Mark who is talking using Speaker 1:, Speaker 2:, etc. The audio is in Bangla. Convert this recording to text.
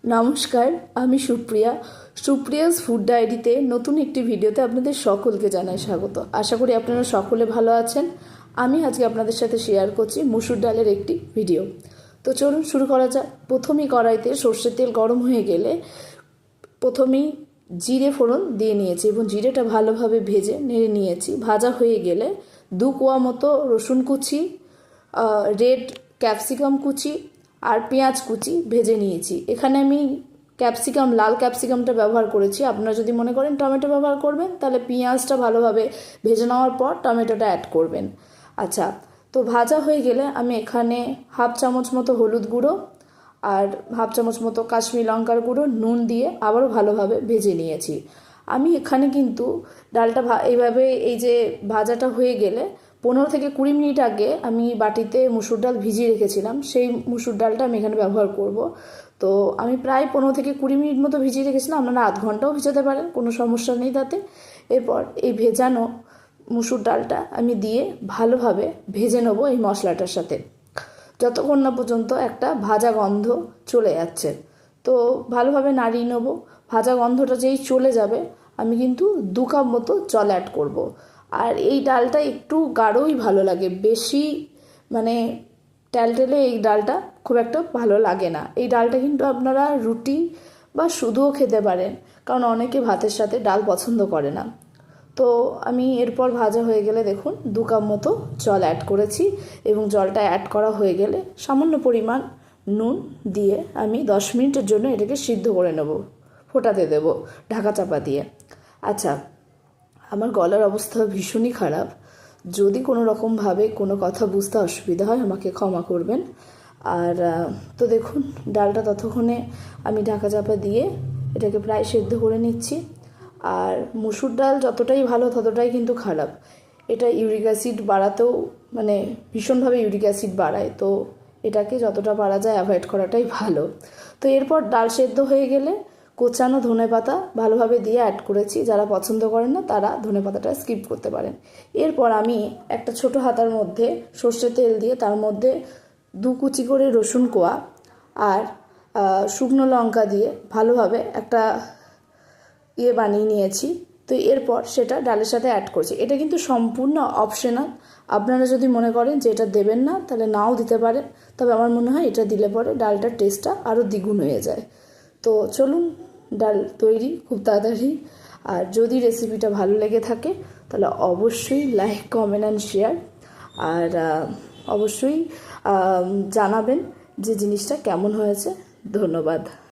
Speaker 1: নমস্কার, আমি সুপ্রিয়াস ফুড ডায়েরিতে নতুন একটি ভিডিওতে আপনাদের সকলকে জানাই স্বাগত। আশা করি আপনারা সকলে ভালো আছেন। আমি আজকে আপনাদের সাথে শেয়ার করছি মুসুর ডালের একটি ভিডিও। তো চলুন শুরু করা যাক। প্রথমেই কড়াইতে সর্ষের তেল গরম হয়ে গেলে প্রথমেই জিরে ফোড়ন দিয়ে নিয়েছি এবং জিরেটা ভালোভাবে ভেজে নেড়ে নিয়েছি। ভাজা হয়ে গেলে 2 কোয়া মতো রসুন কুচি, রেড ক্যাপসিকাম কুচি আর পেঁয়াজ কুচি ভেজে নিয়েছি। এখানে আমি লাল ক্যাপসিকামটা ব্যবহার করেছি। আপনারা যদি মনে করেন টমেটো ব্যবহার করবেন তাহলে পেঁয়াজটা ভালোভাবে ভেজে নেওয়ার পর টমেটোটা অ্যাড করবেন। আচ্ছা, তো ভাজা হয়ে গেলে আমি এখানে 1/2 চামচ মতো হলুদ গুঁড়ো আর 1/2 চামচ মতো কাশ্মীরি লঙ্কার গুঁড়ো নুন দিয়ে আবারও ভালোভাবে ভেজে নিয়েছি। আমি এখানে কিন্তু ডালটা এইভাবে এই যে ভাজাটা হয়ে গেলে 15 থেকে 20 মিনিট আগে আমি বাটিতে মুসুর ডাল ভিজিয়ে রেখেছিলাম, সেই মুসুর ডালটা আমি এখানে ব্যবহার করব। তো আমি প্রায় 15 থেকে 20 মিনিট মতো ভিজিয়ে রেখেছিলাম। আপনারা আধ ঘন্টাও ভিজাতে পারেন, কোনো সমস্যা নেই তাতে। এরপর এই ভেজানো মুসুর ডালটা আমি দিয়ে ভালোভাবে ভেজে নেবো এই মশলাটার সাথে, যতক্ষণ না পর্যন্ত একটা ভাজা গন্ধ চলে যাচ্ছে। তো ভালোভাবে নাড়িয়ে নেবো। ভাজা গন্ধটা যেই চলে যাবে আমি কিন্তু 2 কাপ মতো জল অ্যাড করব। আর এই ডালটা একটু গাঢ়ই ভালো লাগে, বেশি মানে টেলটেলে এই ডালটা খুব একটা ভালো লাগে না। এই ডালটা কিন্তু আপনারা রুটি বা শুধুও খেতে পারেন, কারণ অনেকে ভাতের সাথে ডাল পছন্দ করে না। তো আমি এরপর ভাজা হয়ে গেলে দেখুন 2 কাপ মতো জল অ্যাড করেছি এবং জলটা অ্যাড করা হয়ে গেলে সামান্য পরিমাণ নুন দিয়ে আমি 10 মিনিটের জন্য এটাকে সিদ্ধ করে নেব, ফোটাতে দেব ঢাকা চাপা দিয়ে। আচ্ছা, আমার গলার অবস্থা ভীষণই খারাপ। যদি কোনো রকমভাবে কোনো কথা বুঝতে অসুবিধা হয় আমাকে ক্ষমা করবেন। আর তো দেখুন ডালটা ততক্ষণে আমি ঢাকা চাপা দিয়ে এটাকে প্রায় সেদ্ধ করে নিচ্ছি। আর মুসুর ডাল যতটাই ভালো ততটাই কিন্তু খারাপ। এটা ইউরিক অ্যাসিড বাড়াতেও মানে ভীষণভাবে ইউরিক অ্যাসিড বাড়ায়। তো এটাকে যতটা পারা যায় অ্যাভয়েড করাটাই ভালো। তো এরপর ডাল সেদ্ধ হয়ে গেলে কোচানো ধনেপাতা ভালোভাবে দিয়ে অ্যাড করেছি। যারা পছন্দ করেন না তারা ধনেপাতাটা স্কিপ করতে পারেন। এরপর আমি একটা ছোট হাতার মধ্যে সর্ষের তেল দিয়ে তার মধ্যে 2 কুচি করে রসুন কোয়া আর শুকনো লঙ্কা দিয়ে ভালোভাবে একটা বানিয়ে নিয়েছি। তো এরপর সেটা ডালের সাথে অ্যাড করছি। এটা কিন্তু সম্পূর্ণ অপশনাল। আপনারা যদি মনে করেন যে এটা দেবেন না তাহলে নাও দিতে পারেন, তবে আমার মনে হয় এটা দিলে পরে ডালটার টেস্টটা আরও দ্বিগুণ হয়ে যায়। তো চলুন, ডাল তৈরি খুব তাড়াতাড়ি। আর যদি রেসিপিটা ভালো লেগে থাকে তাহলে অবশ্যই লাইক, কমেন্ট অ্যান্ড শেয়ার। আর অবশ্যই জানাবেন যে জিনিসটা কেমন হয়েছে। ধন্যবাদ।